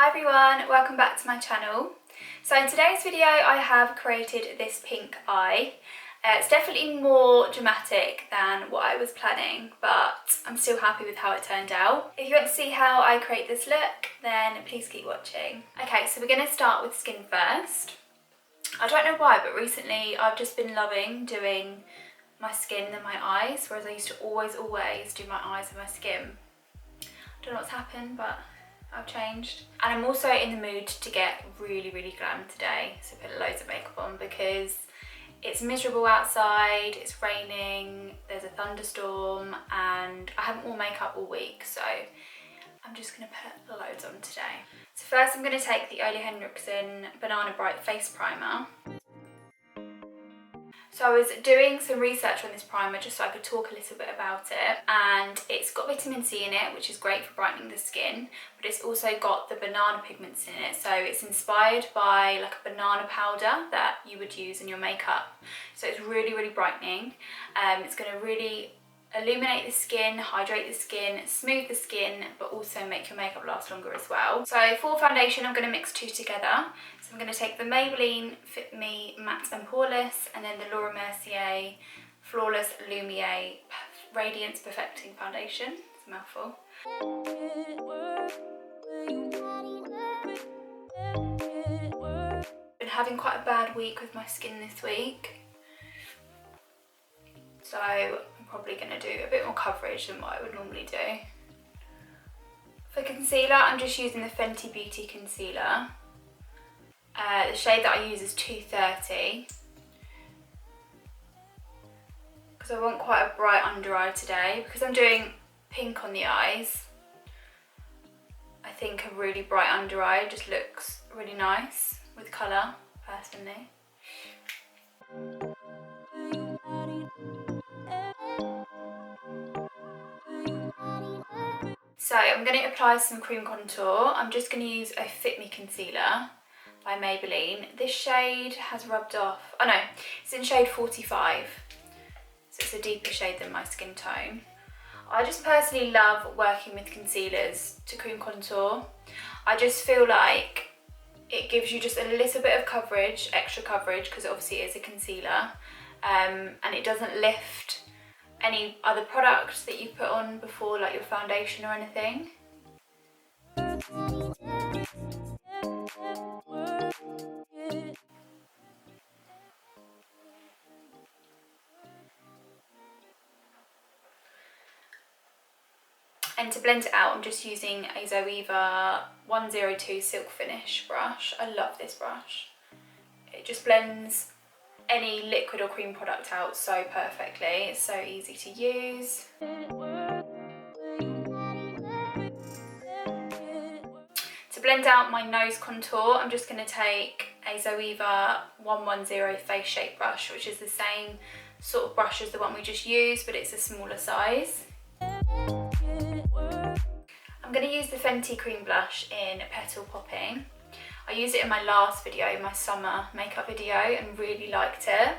Hi everyone, welcome back to my channel. So in today's video I have created this pink eye. It's definitely more dramatic than what I was planning, but I'm still happy with how it turned out. If you want to see how I create this look, then please keep watching. Okay, so we're going to start with skin first. I don't know why, but recently I've just been loving doing my skin and my eyes, whereas I used to always do my eyes and my skin. I don't know what's happened, but I've changed. And I'm also in the mood to get really glam today, so put loads of makeup on because it's miserable outside, it's raining, there's a thunderstorm, and I haven't worn makeup all week, so I'm just going to put loads on today. So first I'm going to take the Henrikson Banana Bright Face Primer. So I was doing some research on this primer just so I could talk a little bit about it, and it's got vitamin C in it, which is great for brightening the skin, but it's also got the banana pigments in it, so it's inspired by like a banana powder that you would use in your makeup. So it's really brightening. It's going to really illuminate the skin, hydrate the skin, smooth the skin, but also make your makeup last longer as well. So for foundation I'm going to mix two together. So I'm going to take the Maybelline Fit Me Matte and Poreless, and then the Mercier Flawless Lumiere Radiance Perfecting Foundation. It's a mouthful. Been having quite a bad week with my skin this week, so I'm probably going to do a bit more coverage than what I would normally do. For concealer, I'm just using the Fenty Beauty Concealer. The shade that I use is 230 because I want quite a bright under eye today. Because I'm doing pink on the eyes, I think a really bright under eye just looks really nice with colour, personally. So I'm going to apply some cream contour. I'm just going to use a Fit Me Concealer by Maybelline. This shade has rubbed off. Oh no, it's in shade 45, so it's a deeper shade than my skin tone. I just personally love working with concealers to cream contour. I just feel like it gives you just a little bit of coverage, extra coverage, because obviously it is a concealer, and it doesn't lift any other products that you put on before, like your foundation or anything. And to blend it out, I'm just using a Zoeva 102 Silk Finish brush. I love this brush. It just blends any liquid or cream product out so perfectly. It's so easy to use. To blend out my nose contour, I'm just going to take a Zoeva 110 Face Shape brush, which is the same sort of brush as the one we just used, but it's a smaller size. I'm going to use the Fenty cream blush in Petal Poppin. I used it in my last video, my summer makeup video, and really liked it.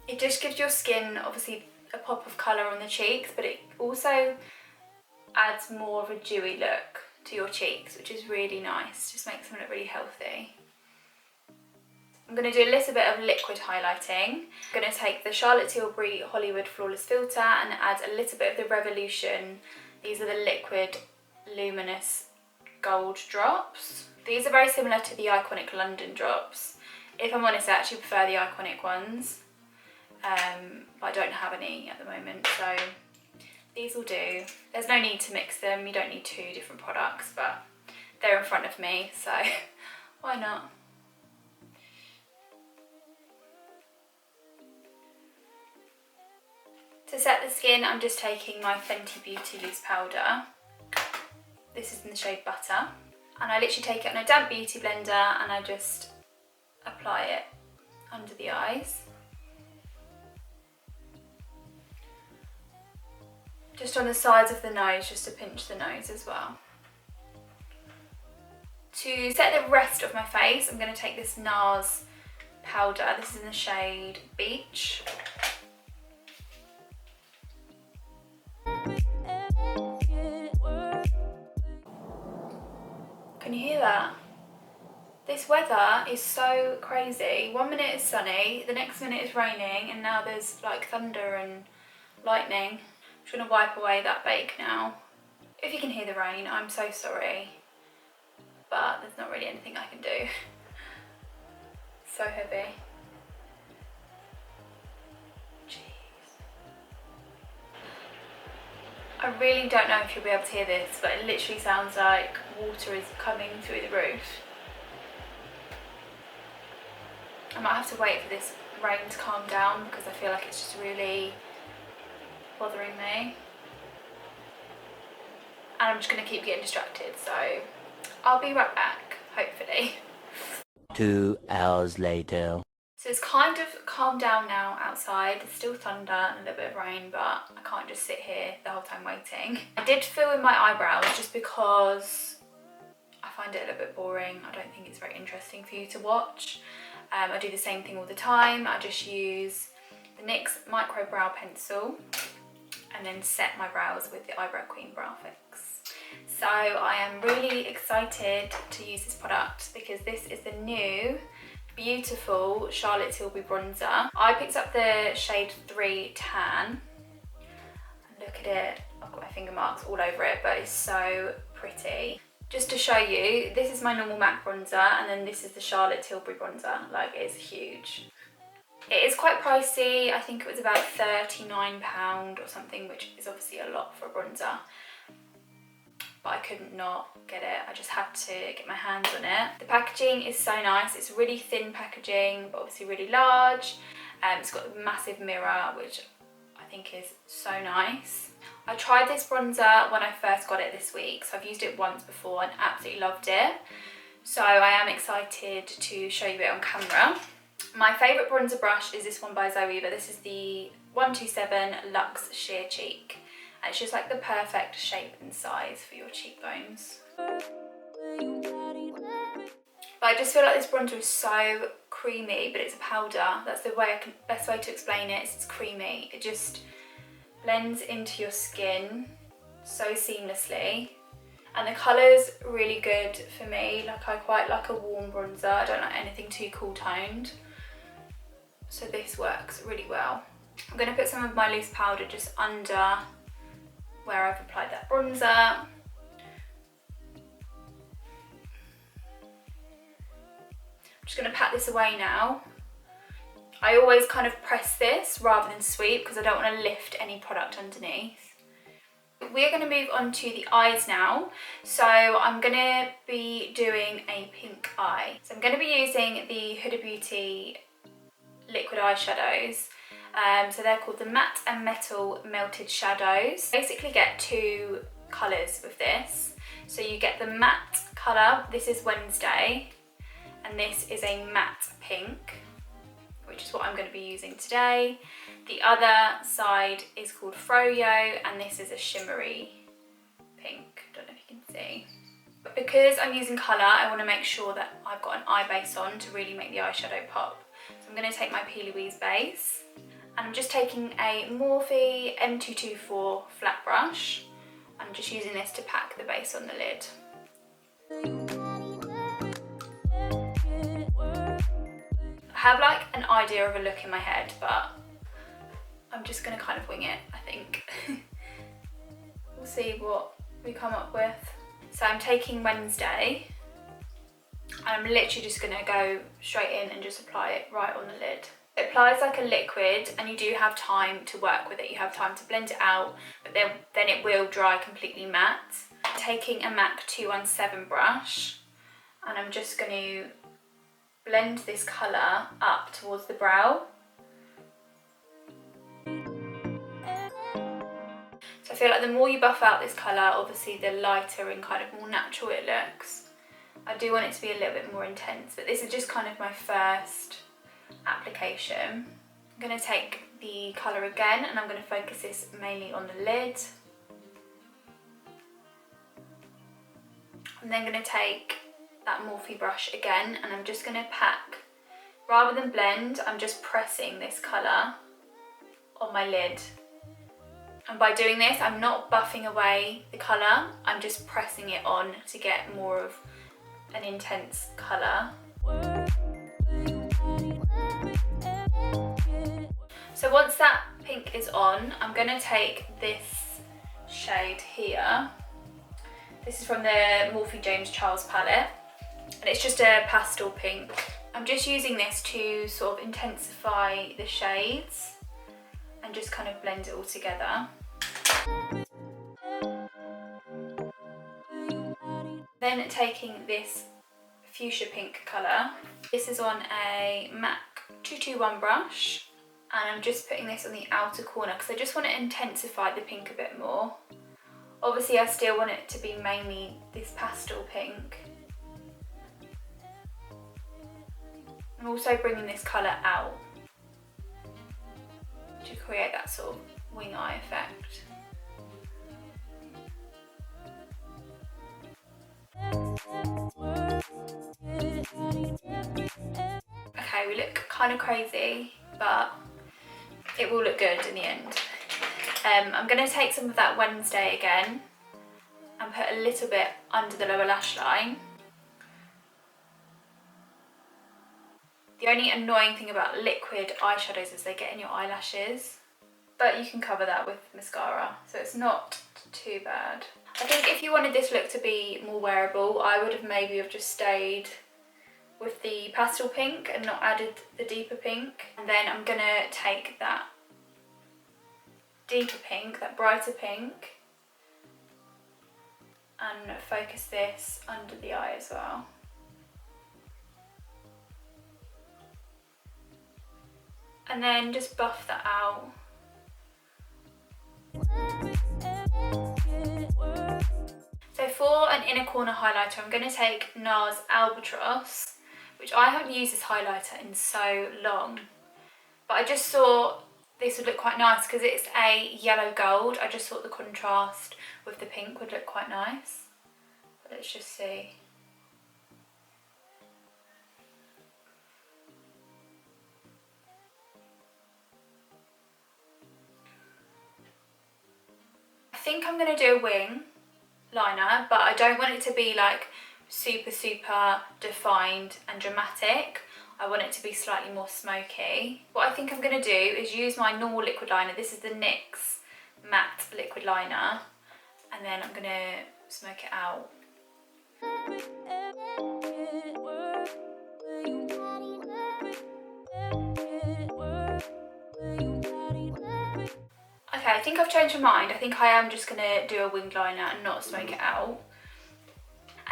It just gives your skin obviously a pop of colour on the cheeks, but it also adds more of a dewy look to your cheeks, which is really nice. Just makes them look really healthy. I'm going to do a little bit of liquid highlighting. I'm going to take the Charlotte Tilbury Hollywood Flawless Filter and add a little bit of the Revolution. These are the liquid luminous gold drops. These are very similar to the Iconic London drops. If I'm honest, I actually prefer the Iconic ones, but I don't have any at the moment, so these will do. There's no need to mix them, you don't need two different products, but they're in front of me, so why not? To set the skin, I'm just taking my Fenty Beauty Loose Powder. This is in the shade Butter. And I literally take it on a damp beauty blender and I just apply it under the eyes. Just on the sides of the nose, just to pinch the nose as well. To set the rest of my face, I'm going to take this Nars powder. This is in the shade Beach. Can you hear that? This weather is so crazy. 1 minute it's sunny, the next minute it's raining, and now there's like thunder and lightning. I'm just gonna wipe away that bake now. If you can hear the rain, I'm so sorry, but there's not really anything I can do. So heavy. Jeez. I really don't know if you'll be able to hear this, but it literally sounds like water is coming through the roof. I might have to wait for this rain to calm down because I feel like it's just really bothering me. And I'm just going to keep getting distracted, so I'll be right back, hopefully. 2 hours later. So it's kind of calmed down now outside. There's still thunder and a little bit of rain, but I can't just sit here the whole time waiting. I did fill in my eyebrows just because I find it a little bit boring. I don't think it's very interesting for you to watch. I do the same thing all the time. I just use the NYX Micro Brow Pencil and then set my brows with the Eyebrow Queen Brow Fix. So I am really excited to use this product because this is the new beautiful Charlotte Tilbury bronzer. I picked up the shade 3 Tan. Look at it, I've got my finger marks all over it, but it's so pretty. Just to show you, this is my normal MAC bronzer, and then this is the Charlotte Tilbury bronzer. Like, it's huge. It is quite pricey. I think it was about £39 or something, which is obviously a lot for a bronzer. But I couldn't not get it. I just had to get my hands on it. The packaging is so nice. It's really thin packaging, but obviously really large. It's got a massive mirror, which I think is so nice. I tried this bronzer when I first got it this week, so I've used it once before and absolutely loved it. So I am excited to show you it on camera. My favourite bronzer brush is this one by Zoe, but this is the 127 Luxe Sheer Cheek. And it's just like the perfect shape and size for your cheekbones. But I just feel like this bronzer is so creamy, but it's a powder. That's the best way to explain it. It's creamy. It just blends into your skin so seamlessly. And the colour's really good for me. Like, I quite like a warm bronzer. I don't like anything too cool toned. So this works really well. I'm going to put some of my loose powder just under where I've applied that bronzer. I'm just going to pat this away now. I always kind of press this rather than sweep because I don't want to lift any product underneath. We're going to move on to the eyes now. So I'm going to be doing a pink eye. So I'm going to be using the Huda Beauty liquid eyeshadows. So they're called the Matte and Metal Melted Shadows. Basically get 2 colours with this. So you get the matte colour, this is Wednesday, and this is a matte pink, which is what I'm going to be using today. The other side is called Froyo, and this is a shimmery pink. I don't know if you can see. But because I'm using colour, I want to make sure that I've got an eye base on to really make the eyeshadow pop. So I'm going to take my P. Louise base, and I'm just taking a Morphe M224 flat brush. I'm just using this to pack the base on the lid. I have like an idea of a look in my head, but I'm just going to kind of wing it, I think. We'll see what we come up with. So I'm taking Wednesday, and I'm literally just going to go straight in and just apply it right on the lid. It applies like a liquid, and you do have time to work with it. You have time to blend it out, but then it will dry completely matte. Taking a MAC 217 brush, and I'm just going to blend this colour up towards the brow. So I feel like the more you buff out this colour, obviously the lighter and kind of more natural it looks. I do want it to be a little bit more intense, but this is just kind of my first application. I'm going to take the colour again, and I'm going to focus this mainly on the lid. I'm then going to take that Morphe brush again, and I'm just going to pack, rather than blend, I'm just pressing this colour on my lid. And by doing this, I'm not buffing away the colour, I'm just pressing it on to get more of an intense colour. So once that pink is on, I'm going to take this shade here. This is from the Morphe James Charles palette, and it's just a pastel pink. I'm just using this to sort of intensify the shades and just kind of blend it all together. Then taking this fuchsia pink colour. This is on a MAC 221 brush, and I'm just putting this on the outer corner because I just want to intensify the pink a bit more. Obviously I still want it to be mainly this pastel pink. I'm also bringing this colour out to create that sort of wing eye effect. Okay, we look kind of crazy, but it will look good in the end. I'm going to take some of that Wednesday again and put a little bit under the lower lash line. The only annoying thing about liquid eyeshadows is they get in your eyelashes, but you can cover that with mascara, so it's not too bad. I think if you wanted this look to be more wearable, I would have maybe just stayed with the pastel pink and not added the deeper pink. And then I'm going to take that deeper pink, that brighter pink, and focus this under the eye as well. And then just buff that out. So for an inner corner highlighter, I'm going to take Nars Albatross, which I haven't used this highlighter in so long, but I just thought this would look quite nice because it's a yellow gold. I just thought the contrast with the pink would look quite nice. But let's just see. I think I'm going to do a wing liner, but I don't want it to be like super defined and dramatic. I want it to be slightly more smoky. What I think I'm going to do is use my normal liquid liner. This is the NYX matte liquid liner, and then I'm going to smoke it out. Okay, I think I've changed my mind. I think I am just going to do a winged liner and not smoke it out.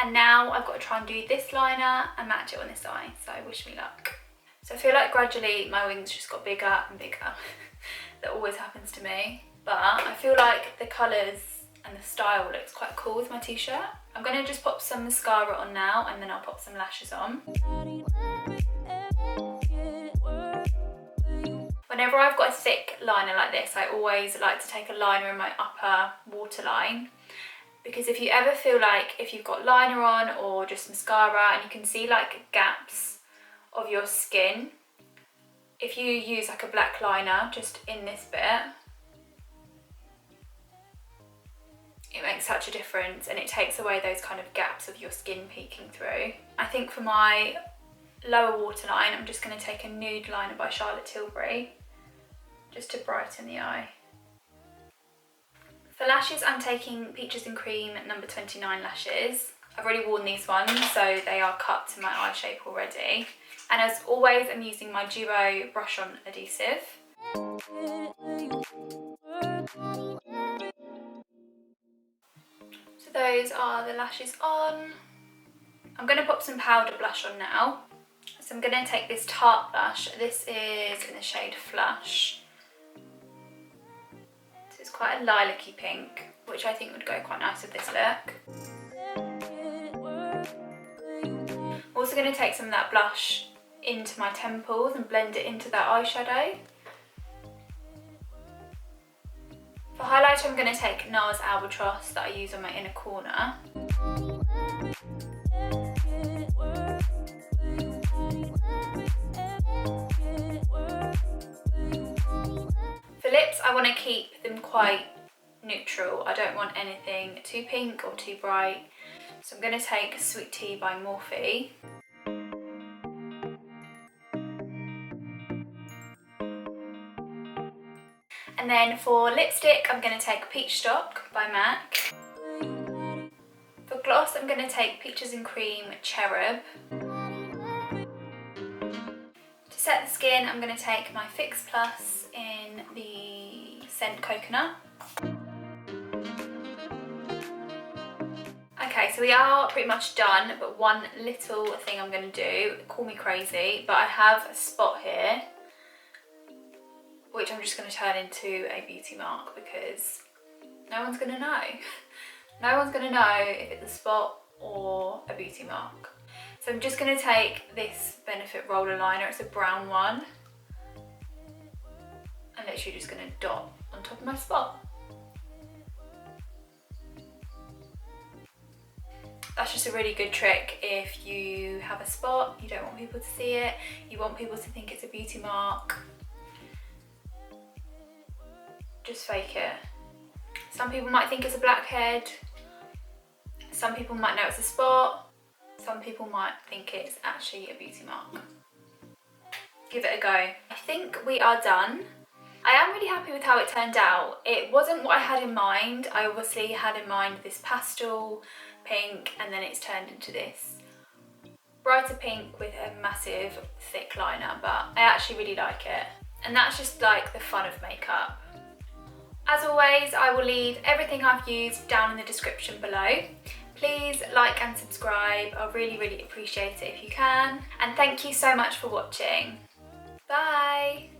And now I've got to try and do this liner and match it on this eye, so wish me luck. So I feel like gradually my wings just got bigger and bigger. That always happens to me. But I feel like the colours and the style looks quite cool with my t-shirt. I'm going to just pop some mascara on now, and then I'll pop some lashes on. Whenever I've got a thick liner like this, I always like to take a liner in my upper waterline, because if you ever feel like if you've got liner on or just mascara and you can see like gaps of your skin, if you use like a black liner just in this bit, it makes such a difference and it takes away those kind of gaps of your skin peeking through. I think for my lower waterline, I'm just going to take a nude liner by Charlotte Tilbury just to brighten the eye. For lashes, I'm taking Peaches and Cream number 29 lashes. I've already worn these ones, so they are cut to my eye shape already. And as always, I'm using my Duo brush on adhesive. So those are the lashes on. I'm going to pop some powder blush on now. So I'm going to take this Tarte blush. This is in the shade Flush. So it's quite a lilac-y pink, which I think would go quite nice with this look. I'm also going to take some of that blush into my temples and blend it into that eyeshadow. For highlighter, I'm going to take Nars Albatross that I use on my inner corner. For lips, I want to keep them quite neutral. I don't want anything too pink or too bright. So I'm going to take Sweet Tea by Morphe. And then for lipstick, I'm going to take Peach Stock by MAC. For gloss, I'm going to take Peaches and Cream Cherub. To set the skin, I'm going to take my Fix Plus in the scent Coconut. Okay, so we are pretty much done, but one little thing I'm going to do, call me crazy, but I have a spot here which I'm just going to turn into a beauty mark because no one's going to know. No one's going to know if it's a spot or a beauty mark. So I'm just going to take this Benefit roller liner, it's a brown one, and literally just going to dot on top of my spot. That's just a really good trick if you have a spot, you don't want people to see it, you want people to think it's a beauty mark. Just fake it. Some people might think it's a blackhead, some people might know it's a spot, some people might think it's actually a beauty mark. Give it a go. I think we are done. I am really happy with how it turned out. It wasn't what I had in mind. I obviously had in mind this pastel pink, and then it's turned into this brighter pink with a massive thick liner, but I actually really like it. And that's just like the fun of makeup. As always, I will leave everything I've used down in the description below. Please like and subscribe. I really, really appreciate it if you can. And thank you so much for watching. Bye.